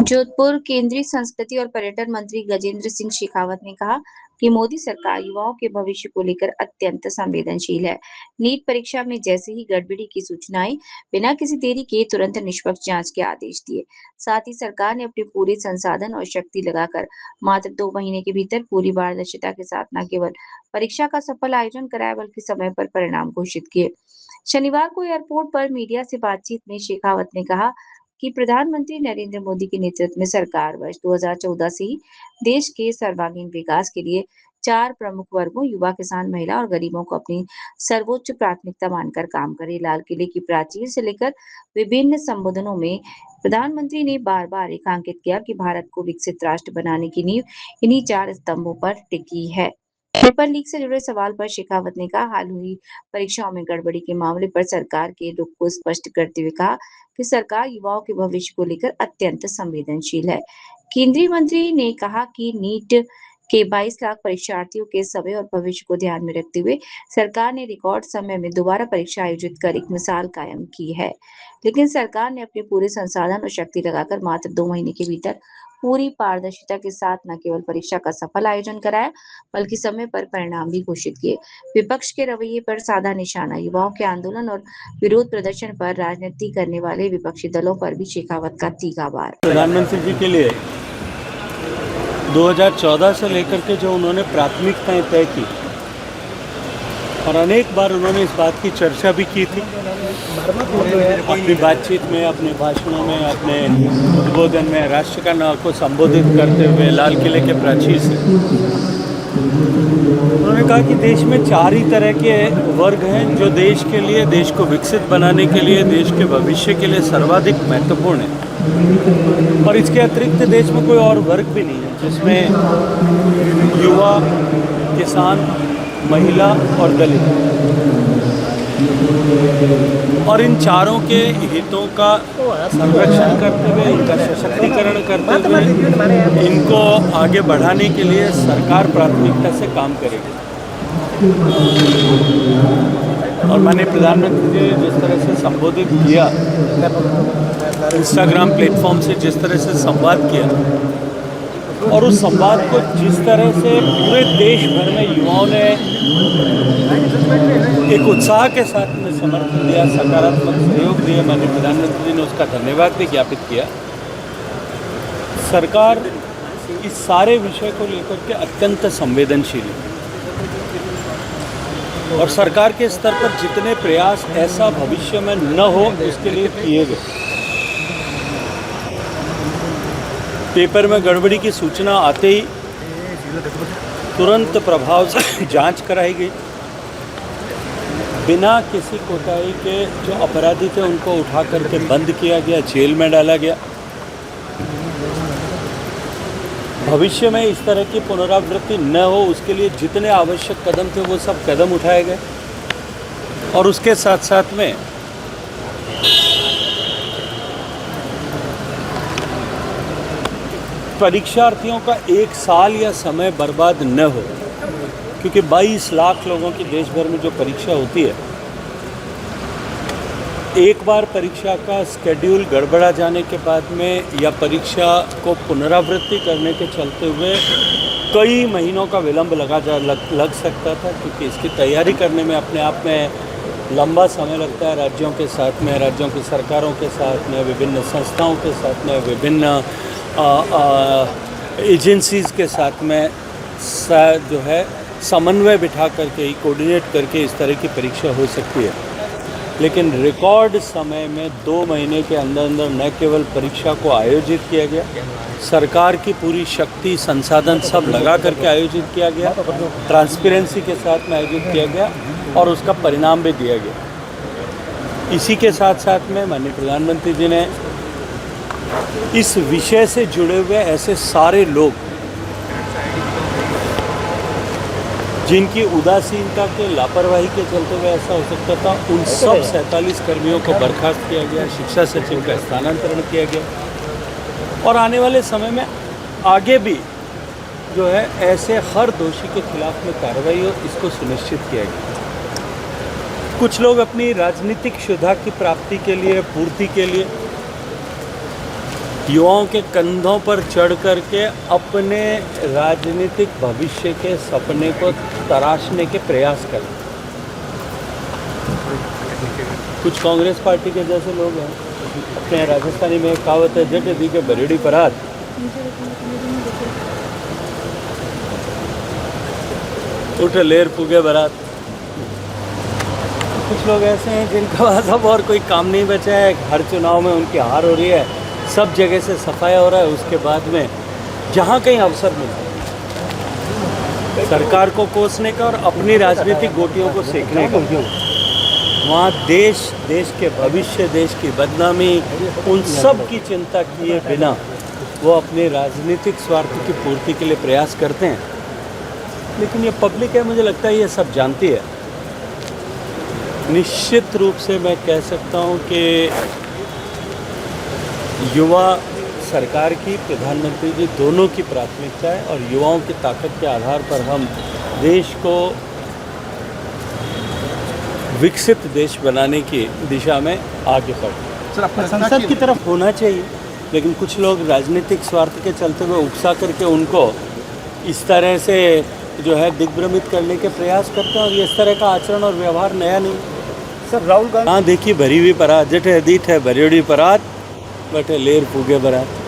जोधपुर केंद्रीय संस्कृति और पर्यटन मंत्री गजेंद्र सिंह शेखावत ने कहा कि मोदी सरकार युवाओं के भविष्य को लेकर अत्यंत संवेदनशील है। नीट परीक्षा में जैसे ही गड़बड़ी की सूचना आई, बिना किसी देरी के तुरंत निष्पक्ष जांच के आदेश दिए। साथ ही सरकार ने अपने पूरे संसाधन और शक्ति लगाकर मात्र 2 महीने के भीतर पूरी पारदर्शिता के साथ न केवल परीक्षा का सफल आयोजन कराया, बल्कि समय पर परिणाम घोषित किए। शनिवार को एयरपोर्ट पर मीडिया से बातचीत में शेखावत ने कहा कि प्रधानमंत्री नरेंद्र मोदी के नेतृत्व में सरकार वर्ष 2014 से ही देश के सर्वांगीण विकास के लिए 4 प्रमुख वर्गों युवा, किसान, महिला और गरीबों को अपनी सर्वोच्च प्राथमिकता मानकर काम करे। लाल किले की प्राचीर से लेकर विभिन्न संबोधनों में प्रधानमंत्री ने बार बार रेखांकित किया कि भारत को विकसित राष्ट्र बनाने की नींव इन्हीं 4 स्तंभों पर टिकी है। पेपर लीक से जुड़े सवाल पर शेखावत ने कहा, हाल हुई परीक्षाओं में गड़बड़ी के मामले पर सरकार के रुख को स्पष्ट करते हुए कहा कि सरकार युवाओं के भविष्य को लेकर अत्यंत संवेदनशील है। केंद्रीय मंत्री ने कहा कि नीट के 22 लाख परीक्षार्थियों के समय और भविष्य को ध्यान में रखते हुए सरकार ने रिकॉर्ड समय में दोबारा परीक्षा आयोजित कर एक मिसाल कायम की है। लेकिन सरकार ने अपने पूरे संसाधन और शक्ति लगाकर मात्र 2 महीने के भीतर पूरी पारदर्शिता के साथ न केवल परीक्षा का सफल आयोजन कराया, बल्कि समय पर परिणाम भी घोषित किए। विपक्ष के रवैये पर साधा निशाना, युवाओं के आंदोलन और विरोध प्रदर्शन पर राजनीति करने वाले विपक्षी दलों पर भी शेखावत का तीखा वार। प्रधानमंत्री जी के लिए 2014 से लेकर के जो उन्होंने प्राथमिकताएं तय की और अनेक बार उन्होंने इस बात की चर्चा भी की थी अपनी बातचीत में, अपने भाषणों में, अपने उद्बोधन में, राष्ट्र का नाम को संबोधित करते हुए लाल किले के प्राचीर से उन्होंने कहा कि देश में 4 ही तरह के वर्ग हैं जो देश के लिए, देश को विकसित बनाने के लिए, देश के भविष्य के लिए सर्वाधिक महत्वपूर्ण है। और इसके अतिरिक्त देश में कोई और वर्ग भी नहीं है जिसमें युवा, किसान, महिला और दलित, और इन चारों के हितों का संरक्षण करते हुए, इनका सशक्तिकरण करते हुए, इनको आगे बढ़ाने के लिए सरकार प्राथमिकता से काम करेगी। और माननीय प्रधानमंत्री जी जिस तरह से संबोधित किया, इंस्टाग्राम प्लेटफॉर्म से जिस तरह से संवाद किया, और उस संवाद को जिस तरह से पूरे देश भर में युवाओं ने एक उत्साह के साथ में समर्थन दिया, सकारात्मक सहयोग दिया, माननीय प्रधानमंत्री जी ने उसका धन्यवाद भी ज्ञापित किया। सरकार इस सारे विषय को लेकर के अत्यंत संवेदनशील है और सरकार के स्तर पर जितने प्रयास ऐसा भविष्य में न हो उसके लिए किए गए। पेपर में गड़बड़ी की सूचना आते ही तुरंत प्रभाव से जांच कराई गई। बिना किसी कोताही के जो अपराधी थे उनको उठा करके बंद किया गया, जेल में डाला गया। भविष्य में इस तरह की पुनरावृत्ति न हो उसके लिए जितने आवश्यक कदम थे वो सब कदम उठाए गए। और उसके साथ साथ में परीक्षार्थियों का 1 साल या समय बर्बाद न हो, क्योंकि 22 लाख लोगों की देश भर में जो परीक्षा होती है, एक बार परीक्षा का स्केड्यूल गड़बड़ा जाने के बाद में या परीक्षा को पुनरावृत्ति करने के चलते हुए कई महीनों का विलंब लग सकता था, क्योंकि इसकी तैयारी करने में अपने आप में लंबा समय लगता है। राज्यों के साथ में, राज्यों की सरकारों के साथ में, विभिन्न संस्थाओं के साथ में, विभिन्न एजेंसीज़ के साथ में जो है समन्वय बिठा करके ही, कोऑर्डिनेट करके इस तरह की परीक्षा हो सकती है। लेकिन रिकॉर्ड समय में 2 महीने के अंदर अंदर न केवल परीक्षा को आयोजित किया गया, सरकार की पूरी शक्ति, संसाधन सब लगा करके आयोजित किया गया, ट्रांसपेरेंसी के साथ में आयोजित किया गया और उसका परिणाम भी दिया गया। इसी के साथ साथ में माननीय प्रधानमंत्री जी ने इस विषय से जुड़े हुए ऐसे सारे लोग जिनकी उदासीनता के, लापरवाही के चलते हुए ऐसा हो सकता था, उन सब 47 कर्मियों को बर्खास्त किया गया, शिक्षा सचिव का स्थानांतरण किया गया। और आने वाले समय में आगे भी जो है ऐसे हर दोषी के खिलाफ में कार्रवाई हो, इसको सुनिश्चित किया गया। कुछ लोग अपनी राजनीतिक शुद्धा की प्राप्ति के लिए, पूर्ति के लिए युवाओं के कंधों पर चढ़ करके अपने राजनीतिक भविष्य के सपने को तराशने के प्रयास करते। कुछ कांग्रेस पार्टी के जैसे लोग हैं, अपने यहाँ राजस्थानी में एक कहावत है, जट दी के बरेड़ी परात, उठ लेर पुगे बरात। कुछ लोग ऐसे हैं जिनका पास अब और कोई काम नहीं बचा है, हर चुनाव में उनकी हार हो रही है, सब जगह से सफाया हो रहा है, उसके बाद में जहाँ कहीं अवसर मिलता है सरकार को कोसने का और अपनी राजनीतिक गोटियों को सेकने का, वहाँ देश के भविष्य, देश की बदनामी, उन सब की चिंता किए बिना वो अपने राजनीतिक स्वार्थ की पूर्ति के लिए प्रयास करते हैं। लेकिन ये पब्लिक है, मुझे लगता है ये सब जानती है। निश्चित रूप से मैं कह सकता हूँ कि युवा सरकार की, प्रधानमंत्री जी दोनों की प्राथमिकता है और युवाओं की ताकत के आधार पर हम देश को विकसित देश बनाने की दिशा में आगे बढ़े। सर, अपना संसद की तरफ होना चाहिए, लेकिन कुछ लोग राजनीतिक स्वार्थ के चलते हुए उकसा करके उनको इस तरह से जो है दिग्भ्रमित करने के प्रयास करते हैं और इस तरह का आचरण और व्यवहार नया नहीं। सर, राहुल गांधी हाँ देखिए, भरी हुई परात जट है दीठ है बरेड़ी परात, बटे लेर पूगे बरात।